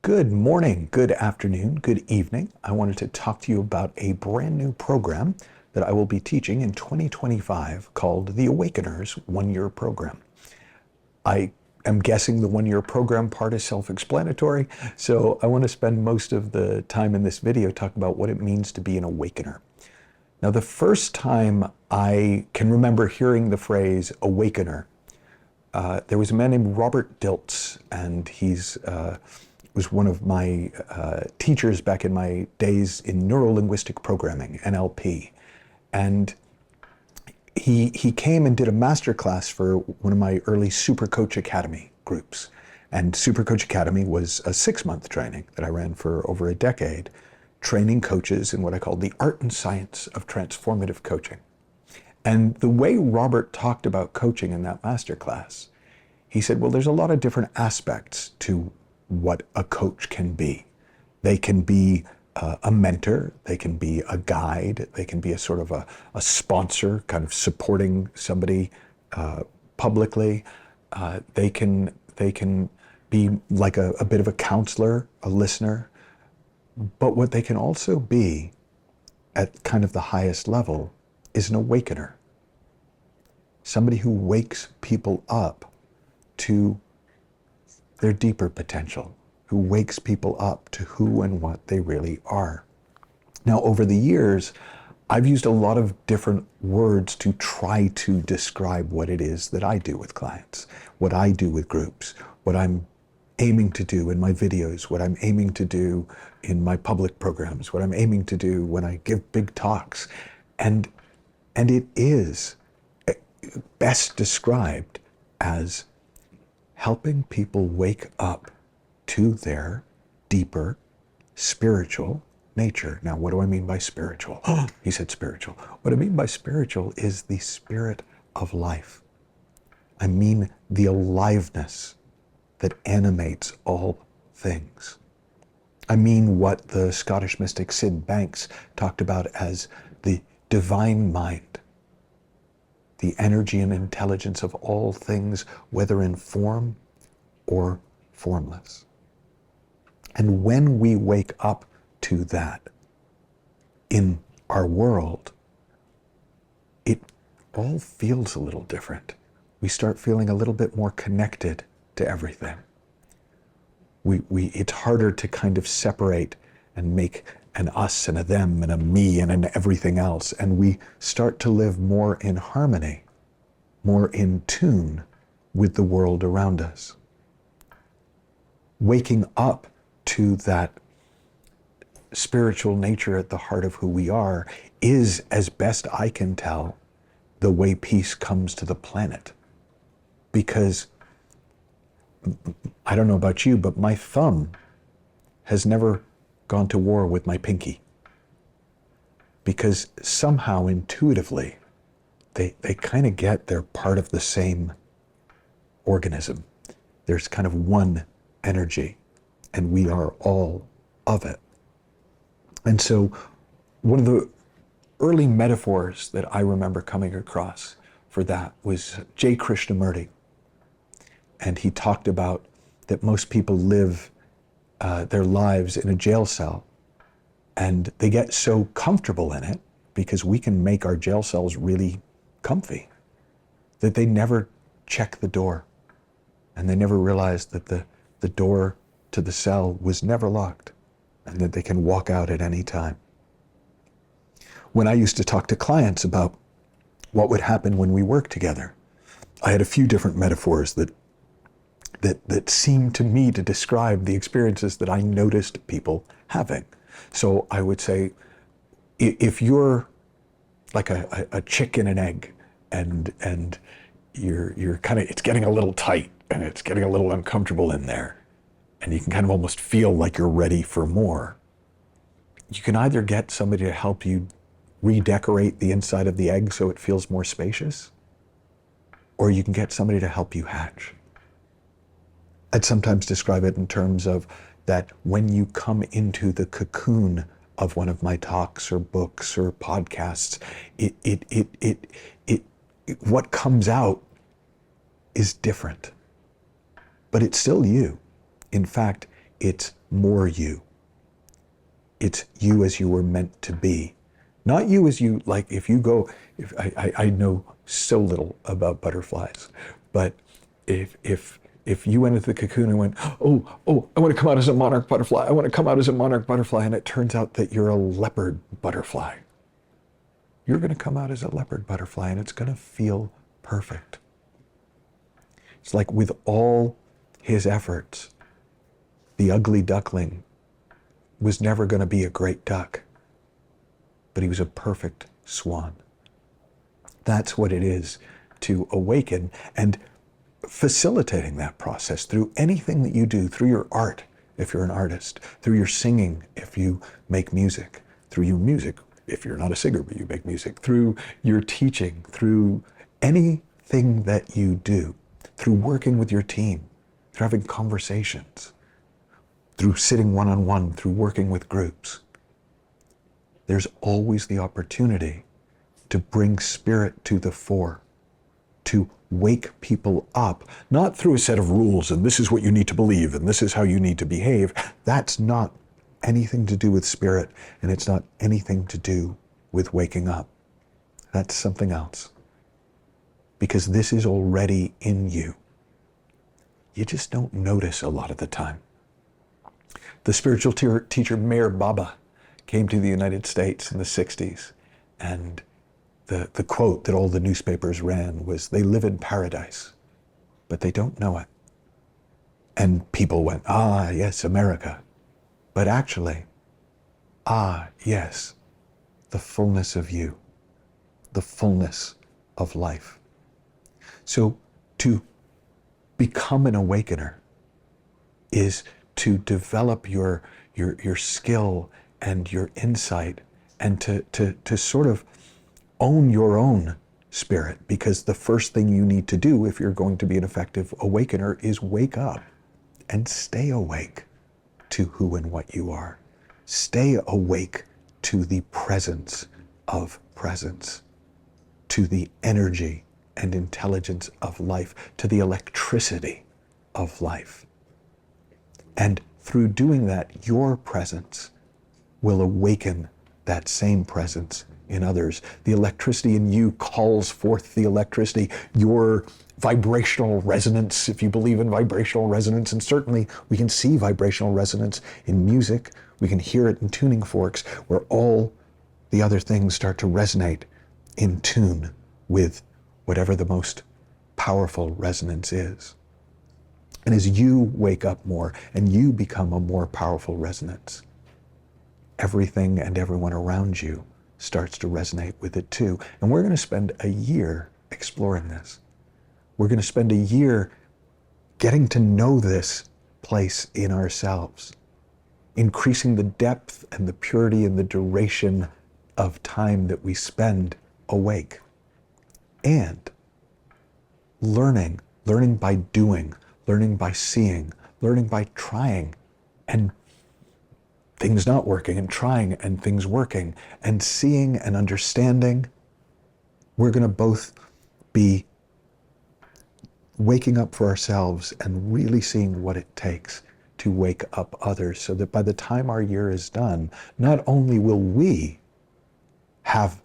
Good morning, good afternoon, good evening. I wanted to talk to you about a brand new program that I will be teaching in 2025 called the Awakeners one-year program. I am guessing the one-year program part is self-explanatory, so I want to spend most of the time in this video talking about what it means to be an Awakener. Now, the first time I can remember hearing the phrase Awakener, there was a man named Robert Dilts, and he's was one of my teachers back in my days in neuro-linguistic programming, NLP. And he came and did a masterclass for one of my early Supercoach Academy groups. And Supercoach Academy was a 6-month training that I ran for over a decade, training coaches in what I call the art and science of transformative coaching. And the way Robert talked about coaching in that masterclass, he said, well, there's a lot of different aspects to what a coach can be. They can be a mentor, they can be a guide, they can be a sort of a sponsor, kind of supporting somebody publicly. They can be like a bit of a counselor, a listener. But what they can also be at kind of the highest level is an awakener. Somebody who wakes people up to their deeper potential, who wakes people up to who and what they really are. Now, over the years, I've used a lot of different words to try to describe what it is that I do with clients, what I do with groups, what I'm aiming to do in my videos, what I'm aiming to do in my public programs, what I'm aiming to do when I give big talks. And it is best described as helping people wake up to their deeper spiritual nature. Now, what do I mean by spiritual? He said spiritual. What I mean by spiritual is the spirit of life. I mean the aliveness that animates all things. I mean what the Scottish mystic Sid Banks talked about as the divine mind, the energy and intelligence of all things, whether in form or formless. And when we wake up to that in our world, it all feels a little different. We start feeling a little bit more connected to everything. It's harder to kind of separate and make an us and a them and a me and an everything else. And we start to live more in harmony, more in tune with the world around us. Waking up to that spiritual nature at the heart of who we are is, as best I can tell, the way peace comes to the planet. Because I don't know about you, but my thumb has never gone to war with my pinky. Because somehow, intuitively, they kind of get they're part of the same organism. There's kind of one energy, and we are all of it. And so one of the early metaphors that I remember coming across for that was J. Krishnamurti. And he talked about that most people live their lives in a jail cell, and they get so comfortable in it because we can make our jail cells really comfy that they never check the door, and they never realize that the door to the cell was never locked and that they can walk out at any time. When I used to talk to clients about what would happen when we work together, I had a few different metaphors that seemed to me to describe the experiences that I noticed people having. So I would say, if you're like a chick in an egg, and you're kind of, it's getting a little tight and it's getting a little uncomfortable in there, and you can kind of almost feel like you're ready for more, you can either get somebody to help you redecorate the inside of the egg so it feels more spacious, or you can get somebody to help you hatch. I'd sometimes describe it in terms of that when you come into the cocoon of one of my talks or books or podcasts, what comes out is different, but it's still you. In fact, it's more you. It's you as you were meant to be. Not you as you, like if you go, if I know so little about butterflies, but if you went into the cocoon and went, oh, I want to come out as a monarch butterfly, I want to come out as a monarch butterfly, and it turns out that you're a leopard butterfly, you're going to come out as a leopard butterfly and it's going to feel perfect. It's like with all his efforts, the ugly duckling was never going to be a great duck, but he was a perfect swan. That's what it is to awaken, and facilitating that process through anything that you do, through your art, if you're an artist, through your singing, if you make music, through your music, if you're not a singer but you make music, through your teaching, through anything that you do, through working with your team, through having conversations, through sitting one-on-one, through working with groups. There's always the opportunity to bring spirit to the fore, to wake people up, not through a set of rules and this is what you need to believe and this is how you need to behave. That's not anything to do with spirit, and it's not anything to do with waking up. That's something else. Because this is already in you. You just don't notice a lot of the time. The spiritual teacher Meher Baba came to the United States in the 60s, and the quote that all the newspapers ran was, "They live in paradise, but they don't know it." And people went, "Ah, yes, America." But actually, ah, yes, the fullness of you, the fullness of life. So to become an awakener is to develop your skill and your insight, and to sort of own your own spirit, because the first thing you need to do if you're going to be an effective awakener is wake up and stay awake to who and what you are. Stay awake to the presence of presence, to the energy and intelligence of life, to the electricity of life. And through doing that, your presence will awaken that same presence in others. The electricity in you calls forth the electricity, your vibrational resonance, if you believe in vibrational resonance, and certainly we can see vibrational resonance in music, we can hear it in tuning forks, where all the other things start to resonate in tune with whatever the most powerful resonance is. And as you wake up more and you become a more powerful resonance, everything and everyone around you starts to resonate with it too. And we're going to spend a year exploring this. We're going to spend a year getting to know this place in ourselves, increasing the depth and the purity and the duration of time that we spend awake, and learning by doing, learning by seeing, learning by trying, and things not working, and trying and things working, and seeing and understanding. We're going to both be waking up for ourselves and really seeing what it takes to wake up others, so that by the time our year is done, not only will we have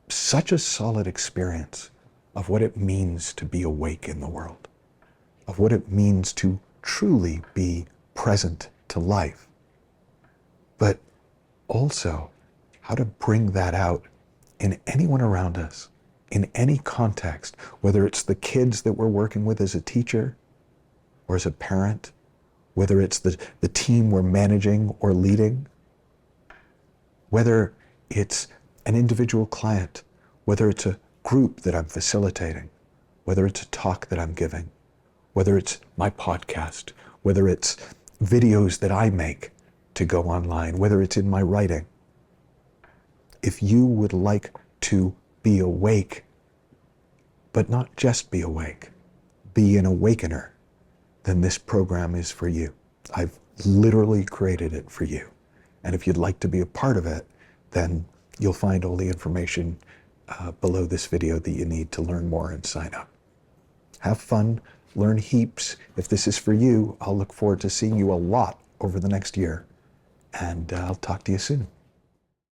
such a solid experience of what it means to be awake in the world, of what it means to truly be present to life, but also how to bring that out in anyone around us, in any context, whether it's the kids that we're working with as a teacher or as a parent, whether it's the team we're managing or leading, whether it's an individual client, whether it's a group that I'm facilitating, whether it's a talk that I'm giving, whether it's my podcast, whether it's videos that I make to go online, whether it's in my writing. If you would like to be awake, but not just be awake, be an awakener, then this program is for you. I've literally created it for you. And if you'd like to be a part of it, then you'll find all the information below this video that you need to learn more and sign up. Have fun, learn heaps. If this is for you, I'll look forward to seeing you a lot over the next year. And I'll talk to you soon.